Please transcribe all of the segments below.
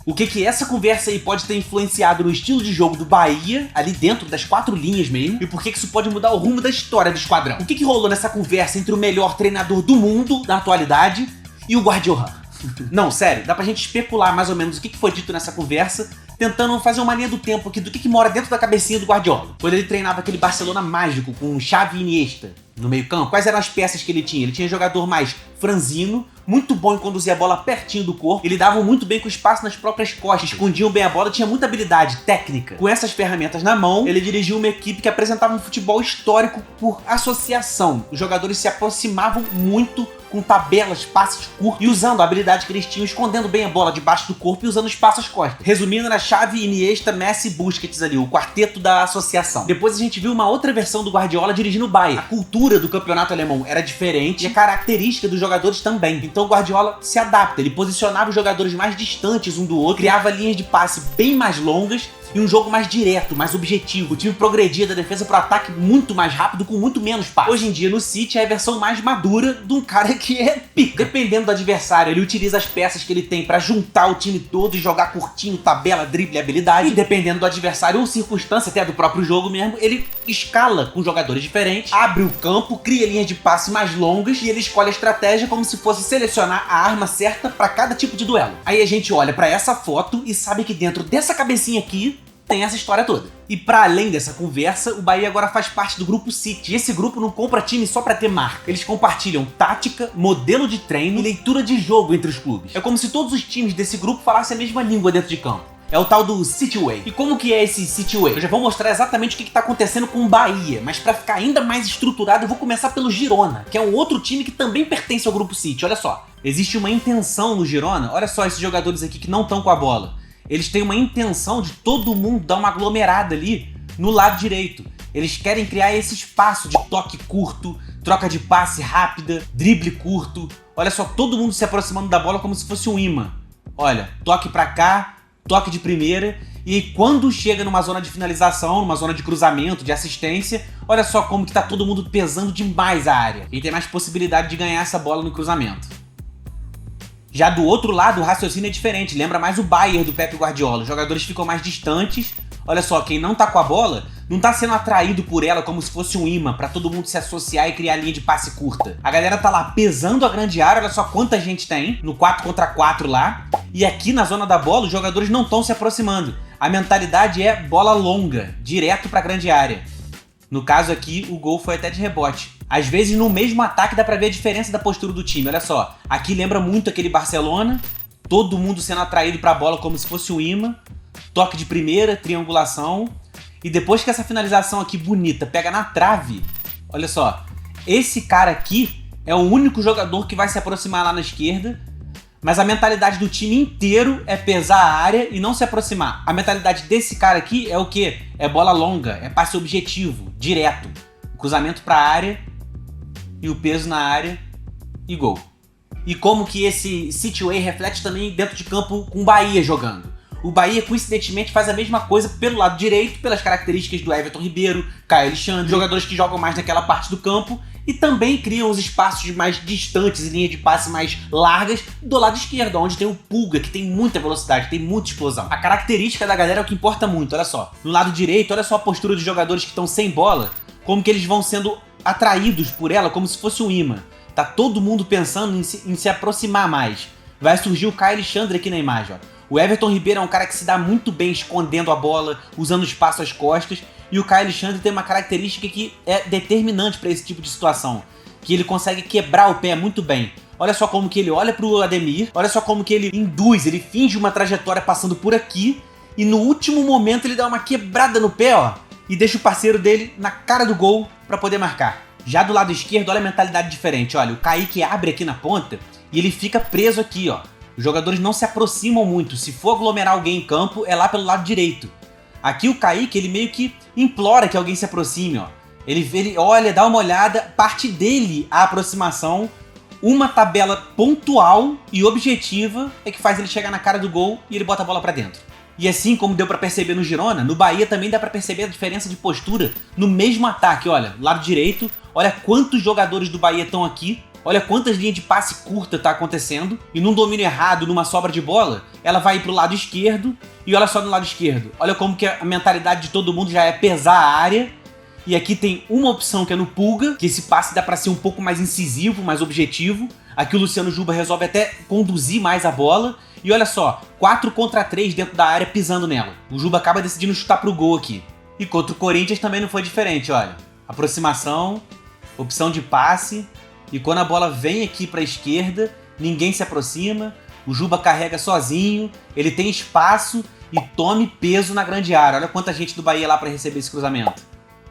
O que essa conversa aí pode ter influenciado no estilo de jogo do Bahia, ali dentro das 4 linhas mesmo, e por que isso pode mudar o rumo da história do esquadrão. O que rolou nessa conversa entre o melhor treinador do mundo na atualidade e o Guardiola? Não, sério, dá pra gente especular mais ou menos o que foi dito nessa conversa, tentando fazer uma linha do tempo aqui do que mora dentro da cabecinha do Guardiola. Quando ele treinava aquele Barcelona mágico com Xavi e Iniesta no meio campo, quais eram as peças que ele tinha? Ele tinha jogador mais franzino, muito bom em conduzir a bola pertinho do corpo, ele dava muito bem com espaço nas próprias costas, escondiam bem a bola, tinha muita habilidade técnica. Com essas ferramentas na mão, ele dirigiu uma equipe que apresentava um futebol histórico por associação. Os jogadores se aproximavam muito com tabelas, passes curtos e usando a habilidade que eles tinham, escondendo bem a bola debaixo do corpo e usando espaço às costas. Resumindo, era Xavi, Iniesta, Messi e Busquets ali, o quarteto da associação. Depois a gente viu uma outra versão do Guardiola dirigindo o Bayern. A cultura do campeonato alemão era diferente e a característica dos jogadores também. Então o Guardiola se adapta, ele posicionava os jogadores mais distantes um do outro, criava linhas de passe bem mais longas e um jogo mais direto, mais objetivo. O time progredia da defesa para o ataque muito mais rápido, com muito menos passe. Hoje em dia, no City, é a versão mais madura de um cara que é pica. Dependendo do adversário, ele utiliza as peças que ele tem para juntar o time todo e jogar curtinho, tabela, drible e habilidade. E dependendo do adversário ou circunstância, até do próprio jogo mesmo, ele escala com jogadores diferentes, abre o campo, cria linhas de passe mais longas e ele escolhe a estratégia como se fosse selecionar a arma certa para cada tipo de duelo. Aí a gente olha para essa foto e sabe que dentro dessa cabecinha aqui tem essa história toda. E para além dessa conversa, o Bahia agora faz parte do grupo City. E esse grupo não compra time só para ter marca. Eles compartilham tática, modelo de treino e leitura de jogo entre os clubes. É como se todos os times desse grupo falassem a mesma língua dentro de campo. É o tal do City Way. E como que é esse City Way? Eu já vou mostrar exatamente o que está acontecendo com o Bahia, mas para ficar ainda mais estruturado, eu vou começar pelo Girona, que é um outro time que também pertence ao grupo City. Olha só, existe uma intenção no Girona. Olha só esses jogadores aqui que não estão com a bola. Eles têm uma intenção de todo mundo dar uma aglomerada ali no lado direito. Eles querem criar esse espaço de toque curto, troca de passe rápida, drible curto. Olha só, todo mundo se aproximando da bola como se fosse um imã. Olha, toque pra cá, toque de primeira. E quando chega numa zona de finalização, numa zona de cruzamento, de assistência, olha só como que tá todo mundo pesando demais a área. E tem mais possibilidade de ganhar essa bola no cruzamento. Já do outro lado, o raciocínio é diferente, lembra mais o Bayern do Pep Guardiola. Os jogadores ficam mais distantes. Olha só, quem não tá com a bola não tá sendo atraído por ela como se fosse um imã pra todo mundo se associar e criar linha de passe curta. A galera tá lá pesando a grande área, olha só quanta gente tem no 4 contra 4 lá. E aqui na zona da bola, os jogadores não estão se aproximando. A mentalidade é bola longa, direto pra grande área. No caso aqui, o gol foi até de rebote. Às vezes, no mesmo ataque, dá pra ver a diferença da postura do time. Olha só, aqui lembra muito aquele Barcelona, todo mundo sendo atraído pra bola como se fosse um imã, toque de primeira, triangulação, e depois que essa finalização aqui bonita pega na trave, olha só, esse cara aqui é o único jogador que vai se aproximar lá na esquerda, mas a mentalidade do time inteiro é pesar a área e não se aproximar. A mentalidade desse cara aqui é o quê? É bola longa, é passe objetivo, direto. Cruzamento para a área e o peso na área e gol. E como que esse City Way reflete também dentro de campo com o Bahia jogando. O Bahia, coincidentemente, faz a mesma coisa pelo lado direito, pelas características do Everton Ribeiro, Caio Alexandre, jogadores que jogam mais naquela parte do campo e também criam os espaços mais distantes e linhas de passe mais largas do lado esquerdo, onde tem o Pulga, que tem muita velocidade, tem muita explosão. A característica da galera é o que importa muito, olha só. No lado direito, olha só a postura dos jogadores que estão sem bola, como que eles vão sendo atraídos por ela como se fosse um imã. Tá todo mundo pensando em se aproximar mais. Vai surgir o Caio Alexandre aqui na imagem, ó. O Everton Ribeiro é um cara que se dá muito bem escondendo a bola, usando espaço às costas, e o Caio Alexandre tem uma característica que é determinante para esse tipo de situação, que ele consegue quebrar o pé muito bem. Olha só como que ele olha pro Ademir, olha só como que ele induz, ele finge uma trajetória passando por aqui, e no último momento ele dá uma quebrada no pé, ó, e deixa o parceiro dele na cara do gol para poder marcar. Já do lado esquerdo, olha a mentalidade diferente, olha, o Kaique abre aqui na ponta e ele fica preso aqui, ó. Os jogadores não se aproximam muito, se for aglomerar alguém em campo, é lá pelo lado direito. Aqui o Kaique, ele meio que implora que alguém se aproxime, ó. Ele olha, dá uma olhada, parte dele a aproximação, uma tabela pontual e objetiva é que faz ele chegar na cara do gol e ele bota a bola pra dentro. E assim como deu pra perceber no Girona, no Bahia também dá pra perceber a diferença de postura no mesmo ataque, olha, lado direito, olha quantos jogadores do Bahia estão aqui, Olha quantas linhas de passe curta tá acontecendo. E num domínio errado, numa sobra de bola, ela vai pro lado esquerdo. E olha só no lado esquerdo. Olha como que a mentalidade de todo mundo já é pesar a área. E aqui tem uma opção que é no Pulga, que esse passe dá pra ser um pouco mais incisivo, mais objetivo. Aqui o Luciano Juba resolve até conduzir mais a bola. E olha só, 4 contra 3 dentro da área pisando nela. O Juba acaba decidindo chutar pro gol aqui. E contra o Corinthians também não foi diferente, olha. Aproximação, opção de passe. E quando a bola vem aqui pra esquerda, ninguém se aproxima. O Juba carrega sozinho, ele tem espaço e tome peso na grande área. Olha quanta gente do Bahia lá pra receber esse cruzamento.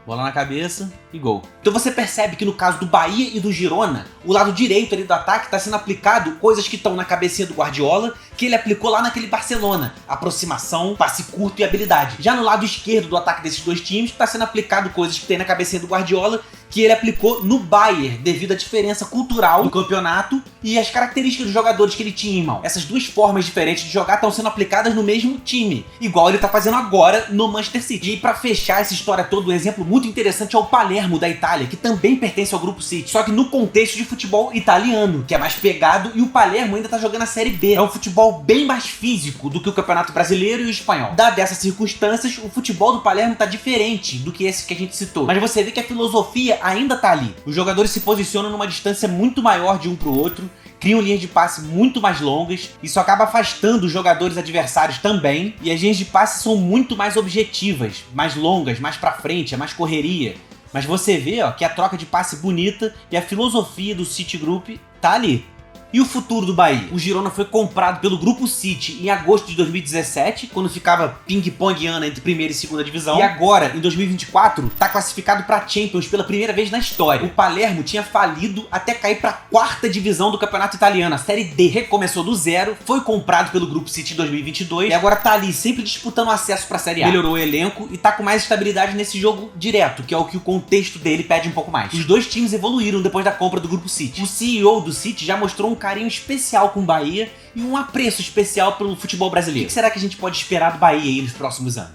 Bola na cabeça e gol. Então você percebe que no caso do Bahia e do Girona, o lado direito ali do ataque está sendo aplicado coisas que estão na cabecinha do Guardiola, que ele aplicou lá naquele Barcelona. Aproximação, passe curto e habilidade. Já no lado esquerdo do ataque desses dois times, está sendo aplicado coisas que tem na cabecinha do Guardiola, que ele aplicou no Bayern, devido à diferença cultural do campeonato e as características dos jogadores que ele tinha em mão. Essas duas formas diferentes de jogar estão sendo aplicadas no mesmo time, igual ele está fazendo agora no Manchester City. E para fechar essa história toda, um exemplo muito interessante é o Palermo da Itália, que também pertence ao Grupo City, só que no contexto de futebol italiano, que é mais pegado, e o Palermo ainda está jogando a Série B. É um futebol bem mais físico do que o Campeonato Brasileiro e o Espanhol. Dadas essas circunstâncias, o futebol do Palermo está diferente do que esse que a gente citou. Mas você vê que a filosofia ainda tá ali. Os jogadores se posicionam numa distância muito maior de um pro outro, criam linhas de passe muito mais longas, isso acaba afastando os jogadores adversários também, e as linhas de passe são muito mais objetivas, mais longas, mais pra frente, é mais correria. Mas você vê, ó, que a troca de passe bonita e a filosofia do City Group tá ali. E o futuro do Bahia? O Girona foi comprado pelo Grupo City em agosto de 2017, quando ficava ping-pongando entre primeira e segunda divisão. E agora, em 2024, tá classificado para Champions pela primeira vez na história. O Palermo tinha falido até cair para a quarta divisão do campeonato italiano, a Série D. Recomeçou do zero, foi comprado pelo Grupo City em 2022 e agora tá ali, sempre disputando acesso para a Série A. Melhorou o elenco e tá com mais estabilidade nesse jogo direto, que é o que o contexto dele pede um pouco mais. Os dois times evoluíram depois da compra do Grupo City. O CEO do City já mostrou um carinho especial com o Bahia e um apreço especial pelo futebol brasileiro. O que será que a gente pode esperar do Bahia aí nos próximos anos?